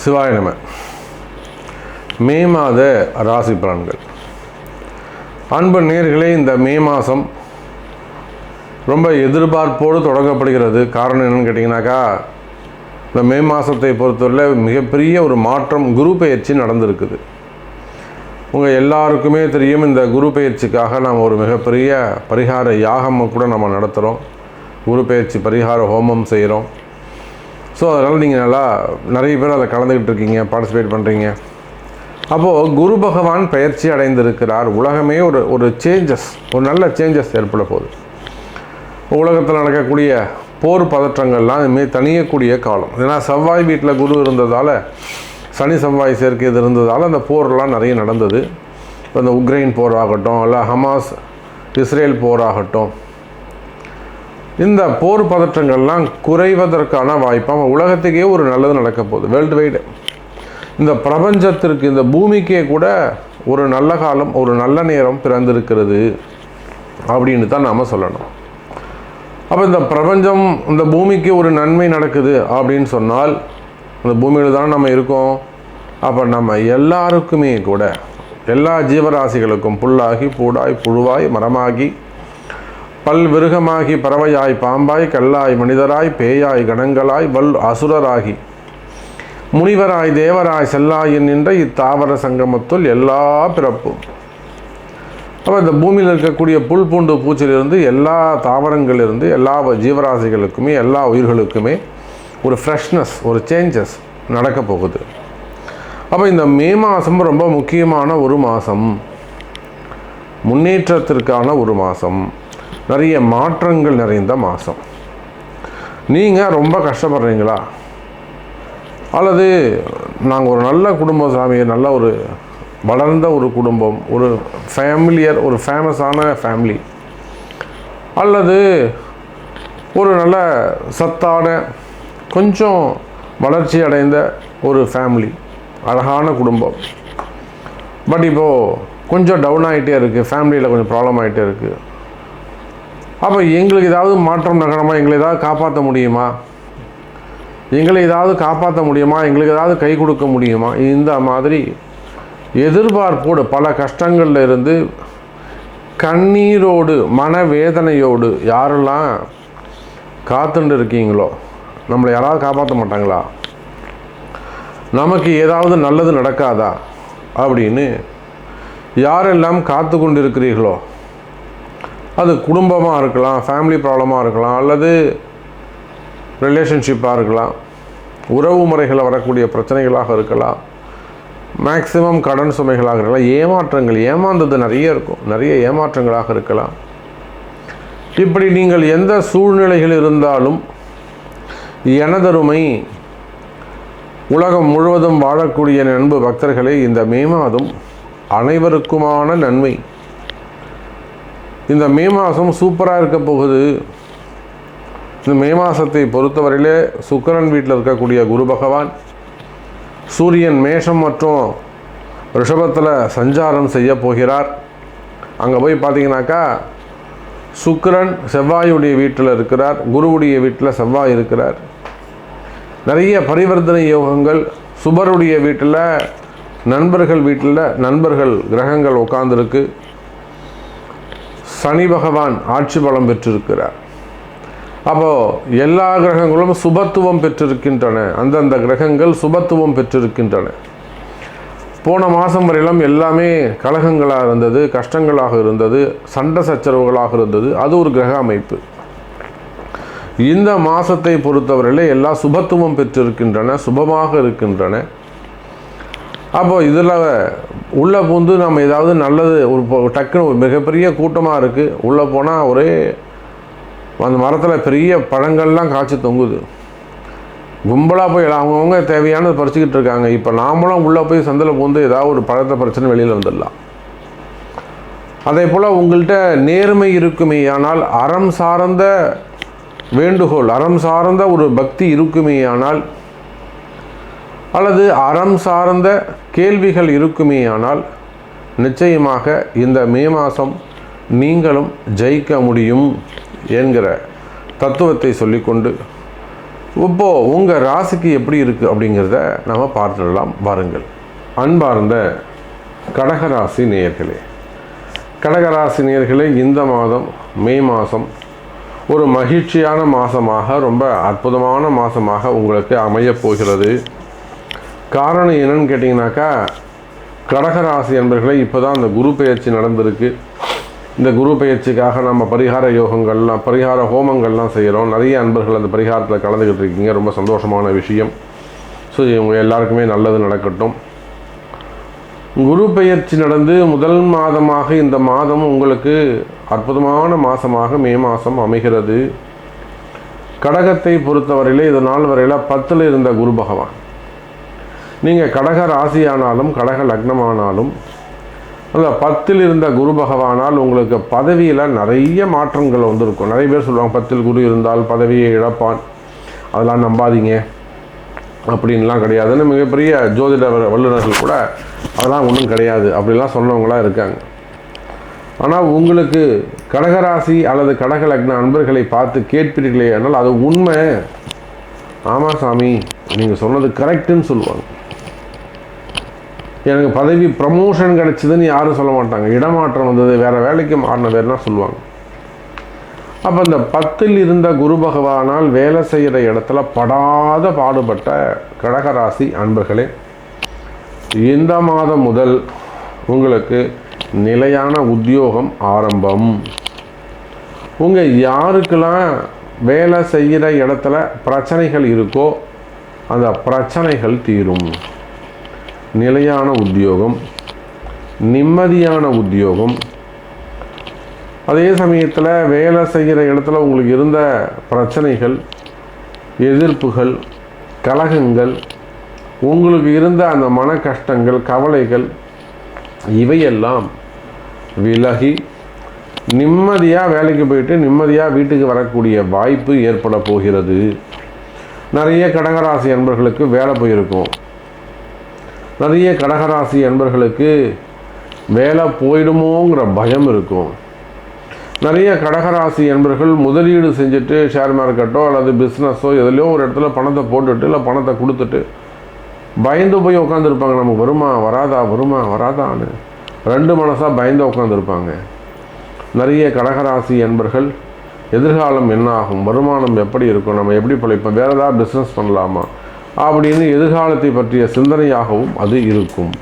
சிவாய நம. மே மாத ராசி பலன்கள். அன்பு நேயர்களே, இந்த மே மாதம் ரொம்ப எதிர்பார்ப்போடு தொடங்கப்படுகிறது. காரணம் என்னென்னு கேட்டிங்கனாக்கா, இந்த மே மாதத்தை பொறுத்தவரை மிகப்பெரிய ஒரு மாற்றம் குரு பெயர்ச்சி நடந்திருக்குது. உங்கள் எல்லாருக்குமே தெரியும், இந்த குரு பெயர்ச்சிக்காக நாம் ஒரு மிகப்பெரிய பரிகார யாகம் கூட நம்ம நடத்துகிறோம். குரு பெயர்ச்சி பரிகார ஹோமம் செய்கிறோம். ஸோ அதனால் நீங்கள் நிறைய பேர் அதில் கலந்துக்கிட்டு இருக்கீங்க, பார்ட்டிசிபேட் பண்ணுறீங்க. அப்போது குரு பகவான் பெயர்ச்சி அடைந்திருக்கிறார். உலகமே ஒரு சேஞ்சஸ், ஒரு நல்ல சேஞ்சஸ் ஏற்பட போகுது. உலகத்தில் நடக்கக்கூடிய போர் பதற்றங்கள்லாம் இதுமாரி தணியக்கூடிய காலம். ஏன்னா செவ்வாய் வீட்டில் குரு இருந்ததால், சனி செவ்வாய் சேர்க்கை இது இருந்ததால் அந்த போர்லாம் நிறைய நடந்தது. இப்போ இந்த உக்ரைன் போர் ஆகட்டும், இல்லை ஹமாஸ் இஸ்ரேல் போர் ஆகட்டும், இந்த போர் பதற்றங்கள்லாம் குறைவதற்கான வாய்ப்பாக உலகத்துக்கே ஒரு நல்லது நடக்க போகுது. வேர்ல்டு வைடு, இந்த பிரபஞ்சத்திற்கு, இந்த பூமிக்கே கூட ஒரு நல்ல காலம், ஒரு நல்ல நேரம் பிறந்திருக்கிறது அப்படின்னு தான் நாம் சொல்லணும். அப்போ இந்த பிரபஞ்சம், இந்த பூமிக்கு ஒரு நன்மை நடக்குது அப்படின்னு சொன்னால், இந்த பூமியில் தானே நம்ம இருக்கோம். அப்போ நம்ம எல்லாருக்குமே கூட, எல்லா ஜீவராசிகளுக்கும் புல்லாகி பூடாய் புழுவாய் மரமாகி பல்விருகமாகி பறவையாய் பாம்பாய் கல்லாய் மனிதராய் பேயாய் கணங்களாய் வல் அசுரராகி முனிவராய் தேவராய் செல்லாயின் நின்ற இத்தாவர சங்கமத்துள் எல்லா பிறப்பும். அப்போ இந்த பூமியில் இருக்கக்கூடிய புல் பூண்டு பூச்சிலிருந்து, எல்லா தாவரங்களிலிருந்து, எல்லா ஜீவராசிகளுக்குமே, எல்லா உயிர்களுக்குமே ஒரு ஃப்ரெஷ்னஸ், ஒரு சேஞ்சஸ் நடக்க போகுது. அப்போ இந்த மே மாதம் ரொம்ப முக்கியமான ஒரு மாதம், முன்னேற்றத்திற்கான ஒரு மாதம், நிறைய மாற்றங்கள் நிறைந்த மாதம். நீங்கள் ரொம்ப கஷ்டப்படுறீங்களா, அல்லது நாங்கள் ஒரு நல்ல குடும்பம் சாமி, நல்ல ஒரு வளர்ந்த ஒரு குடும்பம், ஒரு ஃபேமிலியர், ஒரு ஃபேமஸான ஃபேமிலி, அல்லது ஒரு நல்ல சத்தான கொஞ்சம் வளர்ச்சி அடைந்த ஒரு ஃபேமிலி, அழகான குடும்பம், பட் இப்போது கொஞ்சம் டவுன் ஆகிட்டே இருக்குது, ஃபேமிலியில் கொஞ்சம் ப்ராப்ளம் ஆகிட்டே இருக்குது. அப்போ எங்களுக்கு ஏதாவது மாற்றம் நகரமா, எங்களை ஏதாவது காப்பாற்ற முடியுமா, எங்களுக்கு ஏதாவது கை கொடுக்க முடியுமா, இந்த மாதிரி எதிர்பார்ப்போடு பல கஷ்டங்களில் இருந்து கண்ணீரோடு மனவேதனையோடு யாரெல்லாம் காத்துட்டு இருக்கீங்களோ, நம்மளை யாராவது காப்பாற்ற மாட்டாங்களா, நமக்கு ஏதாவது நல்லது நடக்காதா அப்படின்னு யாரெல்லாம் காத்து கொண்டு இருக்கிறீர்களோ, அது குடும்பமாக இருக்கலாம், ஃபேமிலி ப்ராப்ளமாக இருக்கலாம், அல்லது ரிலேஷன்ஷிப்பாக இருக்கலாம், உறவு முறைகளில் வரக்கூடிய பிரச்சனைகளாக இருக்கலாம், மேக்சிமம் கடன் சுமைகளாக இருக்கலாம், ஏமாற்றங்கள், ஏமாந்தது நிறைய இருக்கும், நிறைய ஏமாற்றங்களாக இருக்கலாம். இப்படி நீங்கள் எந்த சூழ்நிலைகள் இருந்தாலும், எனதருமை உலகம் முழுவதும் வாழக்கூடிய அன்பு பக்தர்களே, இந்த மே மாதம் அனைவருக்குமான நன்மை. இந்த மே மாதம் சூப்பராக இருக்க போகுது. இந்த மே மாதத்தை பொறுத்தவரையிலே சுக்கிரன் வீட்டில் இருக்கக்கூடிய குரு பகவான், சூரியன் மேஷம் மற்றும் ரிஷபத்தில் சஞ்சாரம் செய்ய போகிறார். அங்கே போய் பார்த்தீங்கன்னாக்கா சுக்கிரன் செவ்வாயுடைய வீட்டில் இருக்கிறார், குருவுடைய வீட்டில் செவ்வாய் இருக்கிறார். நிறைய பரிவர்த்தனை யோகங்கள். சுபருடைய வீட்டில் நண்பர்கள், வீட்டில் நண்பர்கள் கிரகங்கள் உட்கார்ந்துருக்கு. சனி பகவான் ஆட்சி பலம் பெற்றிருக்கிறார். அப்போது எல்லா கிரகங்களும் சுபத்துவம் பெற்றிருக்கின்றன, அந்தந்த கிரகங்கள் சுபத்துவம் பெற்றிருக்கின்றன. போன மாதம் வரையிலும் எல்லாமே கலகங்களாக இருந்தது, கஷ்டங்களாக இருந்தது, சண்டை சச்சரவுகளாக இருந்தது. அது ஒரு கிரக அமைப்பு. இந்த மாதத்தை பொறுத்தவரையிலே எல்லா சுபத்துவம் பெற்றிருக்கின்றன, சுபமாக இருக்கின்றன. அப்போ இதில் உள்ளே பூந்து நம்ம ஏதாவது நல்லது, ஒரு டக்குன்னு ஒரு மிகப்பெரிய கூட்டமாக இருக்குது, உள்ளே போனால் ஒரே அந்த மரத்தில் பெரிய பழங்கள்லாம் காய்ச்சி தொங்குது, கும்பலாக போய் அவங்கவுங்க தேவையானது பறிச்சுக்கிட்டு இருக்காங்க. இப்போ நாமளும் உள்ளே போய் சந்தில் பூந்து ஏதாவது ஒரு பழத்தை பிரச்சனை வெளியில் வந்துடலாம். அதே போல் உங்கள்கிட்ட நேர்மை இருக்குமே ஆனால், அறம் சார்ந்த வேண்டுகோள், அறம் சார்ந்த ஒரு பக்தி இருக்குமே ஆனால், அல்லது அறம் சார்ந்த கேள்விகள் இருக்குமே ஆனால், நிச்சயமாக இந்த மே மாதம் நீங்களும் ஜெயிக்க முடியும் என்கிற தத்துவத்தை சொல்லிக்கொண்டு இப்போது உங்கள் ராசிக்கு எப்படி இருக்குது அப்படிங்கிறத நம்ம பார்த்துடலாம் வாருங்கள். அன்பார்ந்த கடகராசி நேயர்களே, கடகராசி நேயர்களே, இந்த மாதம் மே மாதம் ஒரு மகிழ்ச்சியான மாதமாக, ரொம்ப அற்புதமான மாதமாக உங்களுக்கு அமையப் போகிறது. காரணம் என்னன்னு கேட்டிங்கனாக்கா, கடகராசி என்பர்களை இப்போ தான் அந்த குரு பெயர்ச்சி நடந்திருக்கு. இந்த குரு பெயர்ச்சிக்காக நம்ம பரிகார யோகங்கள்லாம், பரிகார ஹோமங்கள்லாம் செய்கிறோம். நிறைய அன்பர்கள் அந்த பரிகாரத்தில் கலந்துக்கிட்டு இருக்கீங்க. ரொம்ப சந்தோஷமான விஷயம். ஸோ இவங்க எல்லாருக்குமே நல்லது நடக்கட்டும். குரு பெயர்ச்சி நடந்து முதல் மாதமாக இந்த மாதம் உங்களுக்கு அற்புதமான மாதமாக மே மாதம் அமைகிறது. கடகத்தை பொறுத்தவரையிலே இது நாள் வரையில் 10ல் இருந்த குரு பகவான், நீங்கள் கடக ராசியானாலும் கடக லக்னமானாலும் அந்த 10ல் இருந்த குரு பகவானால் உங்களுக்கு பதவியில் நிறைய மாற்றங்கள் வந்திருக்கும். நிறைய பேர் சொல்லுவாங்க 10ல் குரு இருந்தால் பதவியை இழப்பான், அதெல்லாம் நம்பாதீங்க அப்படின்லாம் கிடையாதுன்னு மிகப்பெரிய ஜோதிட வல்லுநர்கள் கூட அதெல்லாம் ஒன்றும் கிடையாது அப்படிலாம் சொன்னவங்களாம் இருக்காங்க. ஆனால் உங்களுக்கு கடகராசி அல்லது கடக லக்ன அன்பர்களை பார்த்து கேட்பீர்களே ஆனால் அது உண்மை. ஆமாம் சாமி, நீங்கள் சொன்னது கரெக்டுன்னு சொல்லுவாங்க. எனக்கு பதவி ப்ரமோஷன் கிடச்சிதுன்னு யாரும் சொல்ல மாட்டாங்க. இடமாற்றம் வந்தது, வேறு வேலைக்கு மாறின வேறுனா சொல்லுவாங்க. அப்போ இந்த 10ல் இருந்த குரு பகவானால் வேலை செய்கிற இடத்துல படாத பாடுபட்ட கடகராசி அன்பர்களே, இந்த மாதம் முதல் உங்களுக்கு நிலையான உத்தியோகம் ஆரம்பம். உங்கள் யாருக்கெல்லாம் வேலை செய்கிற இடத்துல பிரச்சனைகள் இருக்கோ அந்த பிரச்சனைகள் தீரும். நிலையான உத்தியோகம், நிம்மதியான உத்தியோகம். அதே சமயத்தில் வேலை செய்கிற இடத்துல உங்களுக்கு இருந்த பிரச்சனைகள், எதிர்ப்புகள், கலகங்கள், உங்களுக்கு இருந்த அந்த மன கஷ்டங்கள், கவலைகள் இவையெல்லாம் விலகி நிம்மதியாக வேலைக்கு போயிட்டு நிம்மதியாக வீட்டுக்கு வரக்கூடிய வாய்ப்பு ஏற்பட போகிறது. நிறைய கடகராசி அன்பர்களுக்கு வேலை போயிருக்கும். நிறைய கடகராசி அன்பர்களுக்கு வேலை போயிடுமோங்கிற பயம் இருக்கும். நிறைய கடகராசி அன்பர்கள் முதலீடு செஞ்சுட்டு ஷேர் மார்க்கெட்டோ அல்லது பிஸ்னஸோ எதுலையோ ஒரு இடத்துல பணத்தை போட்டுட்டு இல்லை பணத்தை கொடுத்துட்டு பயந்து போய் உட்காந்துருப்பாங்க. நமக்கு வருமா வராதா, வருமா வராதான்னு 2 மனசாக பயந்து உட்காந்துருப்பாங்க. நிறைய கடகராசி அன்பர்கள் எதிர்காலம் என்ன ஆகும், வருமானம் எப்படி இருக்கும், நம்ம எப்படி பிழைப்போம், வேறு ஏதாவது பிஸ்னஸ் பண்ணலாமா அப்படின்னு எதிர்காலத்தை பற்றிய சிந்தனையாகவும் அது இருக்கும்.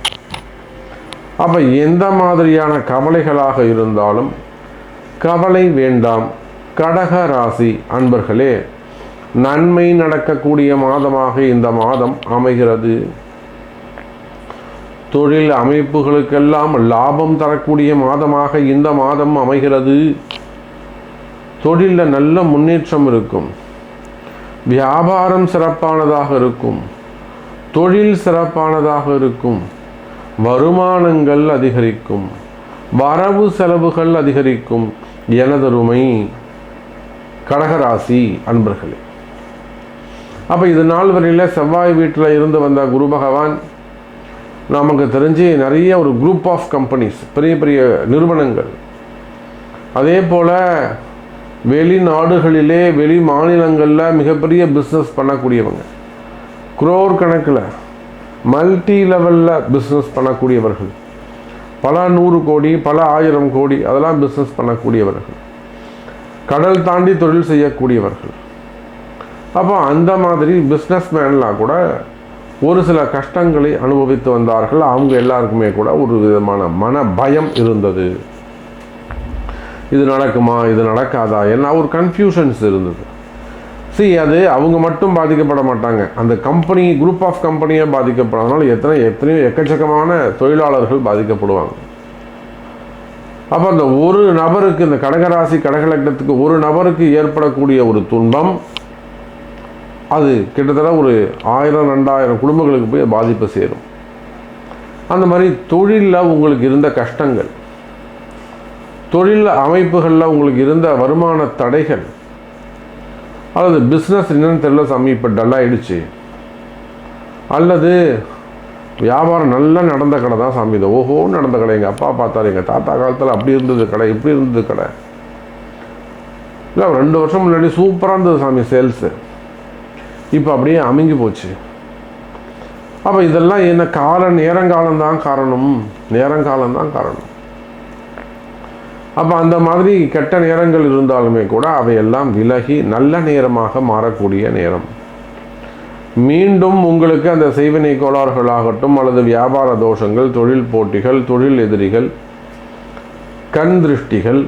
அப்போ எந்த மாதிரியான கவலைகளாக இருந்தாலும் கவலை வேண்டாம். கடக ராசி அன்பர்களே, நன்மை நடக்கக்கூடிய மாதமாக இந்த மாதம் அமைகிறது. தொழில் அமைப்புகளுக்கெல்லாம் லாபம் தரக்கூடிய மாதமாக இந்த மாதம் அமைகிறது. தொழிலில் நல்ல முன்னேற்றம் இருக்கும். வியாபாரம் சிறப்பானதாக இருக்கும். தொழில் சிறப்பானதாக இருக்கும். வருமானங்கள் அதிகரிக்கும். வரவு செலவுகள் அதிகரிக்கும். எனதருமை கடகராசி அன்பர்களே, அப்போ இது நாள் வரையில் செவ்வாய் வீட்டில் இருந்து வந்த குரு பகவான் நமக்கு தெரிஞ்சு நிறைய ஒரு குரூப் ஆஃப் கம்பெனிஸ், பெரிய பெரிய நிறுவனங்கள், அதே போல் வெளிநாடுகளிலே வெளி மாநிலங்களில் மிகப்பெரிய பிஸ்னஸ் பண்ணக்கூடியவங்க, குரோர் கணக்கில் மல்டி லெவலில் பிஸ்னஸ் பண்ணக்கூடியவர்கள், பல 100 கோடி பல 1000 கோடி அதெல்லாம் பிஸ்னஸ் பண்ணக்கூடியவர்கள், கடல் தாண்டி தொழில் செய்யக்கூடியவர்கள். அப்போ அந்த மாதிரி பிஸ்னஸ் மேன்லாம் கூட ஒரு சில கஷ்டங்களை அனுபவித்து வந்தார்கள். அவங்க எல்லாருக்குமே கூட ஒரு விதமான மன பயம் இருந்தது. இது நடக்குமா, இது நடக்காதா, என்ன ஒரு கன்ஃபியூஷன்ஸ் இருந்தது. அது அவங்க மட்டும் பாதிக்கப்பட மாட்டாங்க, அந்த கம்பெனி குரூப் ஆஃப் கம்பெனியை பாதிக்கப்படுறதுனால எத்தனையோ எக்கச்சக்கமான தொழிலாளர்கள் பாதிக்கப்படுவாங்க. அப்போ அந்த ஒரு நபருக்கு, இந்த கடகராசி கடகலக்னத்துக்கு ஒரு நபருக்கு ஏற்படக்கூடிய ஒரு துன்பம் அது கிட்டத்தட்ட ஒரு 1000-2000 குடும்பங்களுக்கு போய் பாதிப்பு சேரும். அந்த மாதிரி தொழிலில் உங்களுக்கு இருந்த கஷ்டங்கள், தொழில் அமைப்புகளில் உங்களுக்கு இருந்த வருமான தடைகள், அல்லது பிஸ்னஸ் என்னன்னு தெரியல சாமி இப்போ டல்லாகிடுச்சு, அல்லது வியாபாரம் நல்லா நடந்த கடை தான் சாமி, இது ஓஹோன்னு நடந்த கடை, எங்கள் அப்பா பார்த்தாரு, எங்கள் தாத்தா காலத்தில் அப்படி இருந்தது கடை, இப்படி இருந்தது கடை, இல்லை 2 வருஷம் முன்னாடி சூப்பராக இருந்தது சாமி சேல்ஸு, இப்போ அப்படியே அமுங்கி போச்சு. அப்போ இதெல்லாம் என்ன நேரங்காலம்தான் காரணம். அப்போ அந்த மாதிரி கெட்ட நேரங்கள் இருந்தாலுமே கூட அவையெல்லாம் விலகி நல்ல நேரமாக மாறக்கூடிய நேரம். மீண்டும் உங்களுக்கு அந்த செய்வினை கோளாறுகளாகட்டும் அல்லது வியாபார தோஷங்கள், தொழில் போட்டிகள், தொழில் எதிரிகள், கண் திருஷ்டிகள்,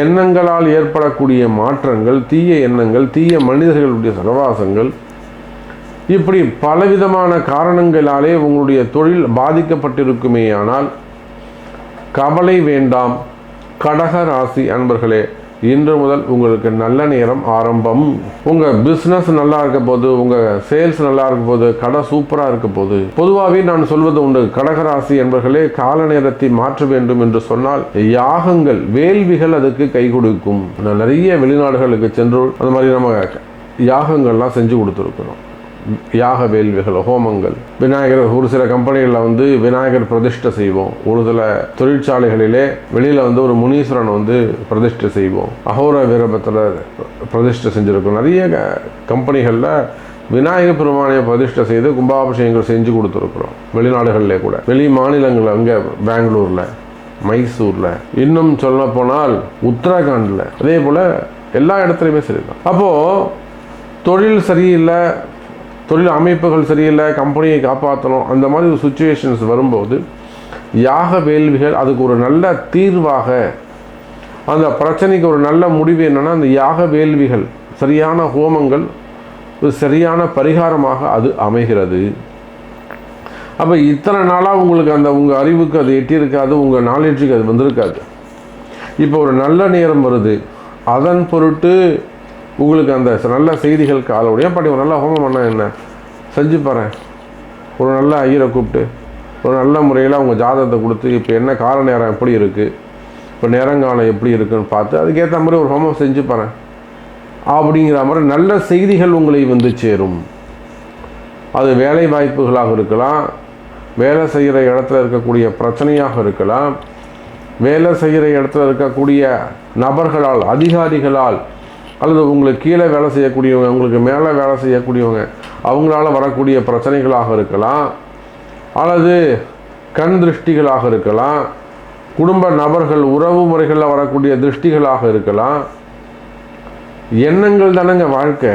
எண்ணங்களால் ஏற்படக்கூடிய மாற்றங்கள், தீய எண்ணங்கள், தீய மனிதர்களுடைய சகவாசங்கள், இப்படி பலவிதமான காரணங்களாலே உங்களுடைய தொழில் பாதிக்கப்பட்டிருக்குமேயானால் கவலை வேண்டாம். கடக ராசி அன்பர்களே, இன்று முதல் உங்களுக்கு நல்ல நேரம் ஆரம்பம். உங்கள் பிஸ்னஸ் நல்லா இருக்க போது, உங்கள் சேல்ஸ் நல்லா இருக்க போது, கடை சூப்பராக இருக்க போது. பொதுவாகவே நான் சொல்வது உண்டு, கடகராசி என்பர்களே, கால நேரத்தை மாற்ற வேண்டும் என்று சொன்னால் யாகங்கள், வேள்விகள் அதுக்கு கை கொடுக்கும். நான் நிறைய வெளிநாடுகளுக்கு சென்று அந்த மாதிரி நம்ம யாகங்கள்லாம் செஞ்சு கொடுத்துருக்குறோம். யாக வேள்விகள், ஹோமங்கள், விநாயகர், ஒரு சில கம்பெனிகளில் விநாயகர் பிரதிஷ்டை செய்வோம். ஒரு சில தொழிற்சாலைகளிலே வெளியில் ஒரு முனீஸ்வரன் பிரதிஷ்டை செய்வோம். அகோர வீரபத்திர பிரதிஷ்டை செஞ்சுருக்கோம். நிறைய கம்பெனிகளில் விநாயகர் பெருமானை பிரதிஷ்டை செய்து கும்பாபிஷேகங்கள் செஞ்சு கொடுத்துருக்குறோம். வெளிநாடுகளிலே கூட, வெளி மாநிலங்களில், அங்கே பெங்களூரில், மைசூரில், இன்னும் சொல்ல போனால் உத்தரகாண்டில், அதே போல் எல்லா இடத்துலையுமே சரிதான். அப்போது தொழில் சரியில்லை, தொழில் அமைப்புகள் சரியில்லை, கம்பெனியை காப்பாற்றணும், அந்த மாதிரி ஒரு சுச்சுவேஷன்ஸ் வரும்போது யாக வேள்விகள் அதுக்கு ஒரு நல்ல தீர்வாக, அந்த பிரச்சனைக்கு ஒரு நல்ல முடிவு என்னென்னா அந்த யாக வேள்விகள், சரியான ஹோமங்கள், ஒரு சரியான பரிகாரமாக அது அமைகிறது. அப்போ இத்தனை நாளாக உங்களுக்கு உங்கள் அறிவுக்கு அது எட்டியிருக்காது, உங்கள் நாலேஜுக்கு அது வந்திருக்காது. இப்போ ஒரு நல்ல நேரம் வருது, அதன் பொருட்டு உங்களுக்கு அந்த நல்ல செய்திகள் காலோடைய பாட்டி ஒரு நல்ல ஹோமம் பண்ணால் என்ன செஞ்சு பாறேன். ஒரு நல்ல ஐயரை கூப்பிட்டு ஒரு நல்ல முறையில் அவங்க ஜாதகத்தை கொடுத்து இப்போ என்ன கால நேரம் எப்படி இருக்குது, இப்போ நேரங்காலம் எப்படி இருக்குன்னு பார்த்து அதுக்கேற்ற மாதிரி ஒரு ஹோமம் செஞ்சு பாறேன் அப்படிங்கிற மாதிரி நல்ல செய்திகள் உங்களை சேரும். அது வேலை வாய்ப்புகளாக இருக்கலாம், வேலை செய்கிற இடத்துல இருக்கக்கூடிய பிரச்சனையாக இருக்கலாம், வேலை செய்கிற இடத்துல இருக்கக்கூடிய நபர்களால், அதிகாரிகளால், அல்லது உங்களுக்கு கீழே வேலை செய்யக்கூடியவங்க, உங்களுக்கு மேலே வேலை செய்யக்கூடியவங்க, அவங்களால வரக்கூடிய பிரச்சனைகளாக இருக்கலாம், அல்லது கண் திருஷ்டிகளாக இருக்கலாம், குடும்ப நபர்கள், உறவு முறைகளில் வரக்கூடிய திருஷ்டிகளாக இருக்கலாம். எண்ணங்கள் தானங்க வாழ்க்கை.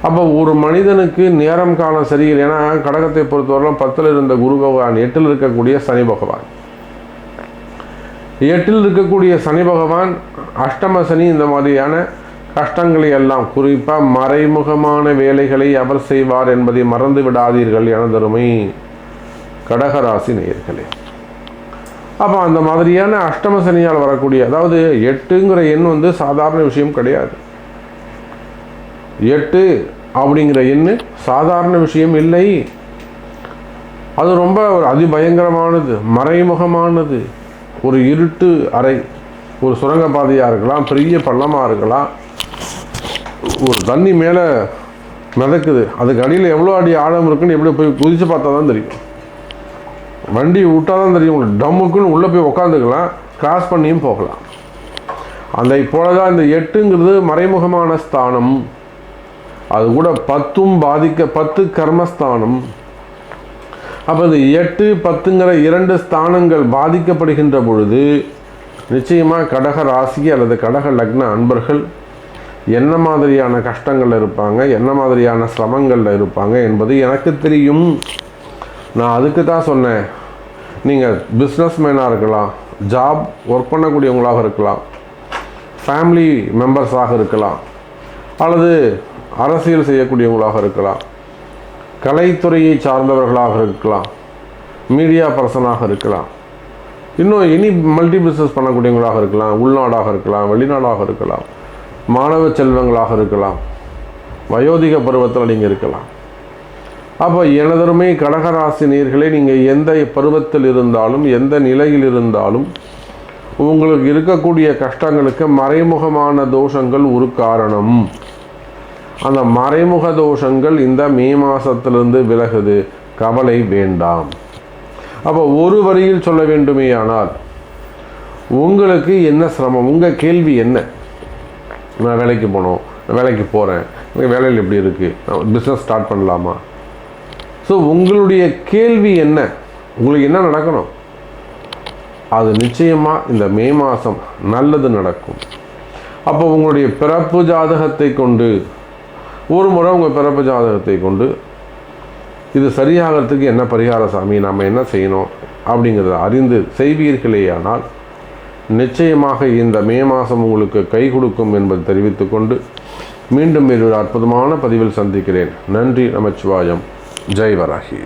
அப்போ ஒரு மனிதனுக்கு நேரம் காலம் சரியில்லை. ஏன்னா கடகத்தை பொறுத்தவரைக்கும் 10ல் இருந்த குரு பகவான், 8ல் இருக்கக்கூடிய சனி பகவான், 8ல் இருக்கக்கூடிய சனி பகவான், அஷ்டம சனி, இந்த மாதிரியான கஷ்டங்களை எல்லாம், குறிப்பாக மறைமுகமான வேலைகளை அவர் செய்வார் என்பதை மறந்து விடாதீர்கள் எனதருமை கடகராசி நேயர்களே. அப்போ அந்த மாதிரியான அஷ்டம சனியால் வரக்கூடிய, அதாவது 8ங்கிற எண் சாதாரண விஷயம் கிடையாது. 8 அப்படிங்கிற எண் சாதாரண விஷயம் இல்லை. அது ரொம்ப ஒரு அதிபயங்கரமானது, மறைமுகமானது. ஒரு இருட்டு அறை, ஒரு சுரங்கப்பாதையாக இருக்கலாம், பெரிய பள்ளமாக இருக்கலாம், ஒரு தண்ணி மேலே மிதக்குது, அதுக்கு அடியில் எவ்வளோ அடி ஆழம் இருக்குன்னு எப்படி போய் குதித்து பார்த்தா தான் தெரியும். வண்டி விட்டால் தான் தெரியும். உங்களுக்கு டம்முக்குன்னு உள்ளே போய் உக்காந்துக்கலாம், கிராஸ் பண்ணியும் போகலாம். அந்த இப்போல தான் இந்த 8ங்கிறது மறைமுகமான ஸ்தானம். அது கூட 10ம் 10 கர்மஸ்தானம். அப்போ இந்த 8, 10ங்கிற 2 ஸ்தானங்கள் பாதிக்கப்படுகின்ற பொழுது நிச்சயமாக கடக ராசி அல்லது கடக லக்ன அன்பர்கள் என்ன மாதிரியான கஷ்டங்களில் இருப்பாங்க, என்ன மாதிரியான சிரமங்களில் இருப்பாங்க என்பது எனக்கு தெரியும். நான் அதுக்கு தான் சொன்னேன், நீங்கள் பிஸ்னஸ் மேனாக இருக்கலாம், ஜாப் ஒர்க் பண்ணக்கூடியவங்களாக இருக்கலாம், ஃபேமிலி மெம்பர்ஸாக இருக்கலாம், அல்லது அரசியல் செய்யக்கூடியவங்களாக இருக்கலாம், கலைத்துறையை சார்ந்தவர்களாக இருக்கலாம், மீடியா பர்சனாக இருக்கலாம், இன்னும் இனி மல்டி பிஸ்னஸ் பண்ணக்கூடியவங்களாக இருக்கலாம், உள்நாடாக இருக்கலாம், வெளிநாடாக இருக்கலாம், மாணவ செல்வங்களாக இருக்கலாம், வயோதிக பருவத்தில் நீங்கள் இருக்கலாம். அப்போ எனதருமை கடகராசி நேயர்களே, நீங்கள் எந்த பருவத்தில் இருந்தாலும், எந்த நிலையில் இருந்தாலும், உங்களுக்கு இருக்கக்கூடிய கஷ்டங்களுக்கு மறைமுகமான தோஷங்கள் ஒரு காரணம். அந்த மறைமுக தோஷங்கள் இந்த மே மாதத்திலிருந்து விலகுது, கவலை வேண்டாம். அப்போ ஒரு வரியில் சொல்ல வேண்டுமேயானால், உங்களுக்கு என்ன சிரமம், உங்கள் கேள்வி என்ன? நான் வேலைக்கு போகணும், வேலைக்கு போகிறேன், வேலையில் எப்படி இருக்குது, பிஸ்னஸ் ஸ்டார்ட் பண்ணலாமா? ஸோ உங்களுடைய கேள்வி என்ன, உங்களுக்கு என்ன நடக்கணும், அது நிச்சயமாக இந்த மே மாதம் நல்லது நடக்கும். அப்போ உங்களுடைய பிறப்பு ஜாதகத்தை கொண்டு ஒரு முறை உங்கள் பிறப்பு ஜாதகத்தை கொண்டு இது சரியாகிறதுக்கு என்ன பரிகார சாமி, நம்ம என்ன செய்யணும் அப்படிங்கிறத அறிந்து செய்வீர்களேயானால் நிச்சயமாக இந்த மே மாதம் உங்களுக்கு கை கொடுக்கும் என்பதை தெரிவித்துக்கொண்டு மீண்டும் ஒரு அற்புதமான பதிவில் சந்திக்கிறேன். நன்றி. நமச்சிவாயம். ஜெய் வராகி.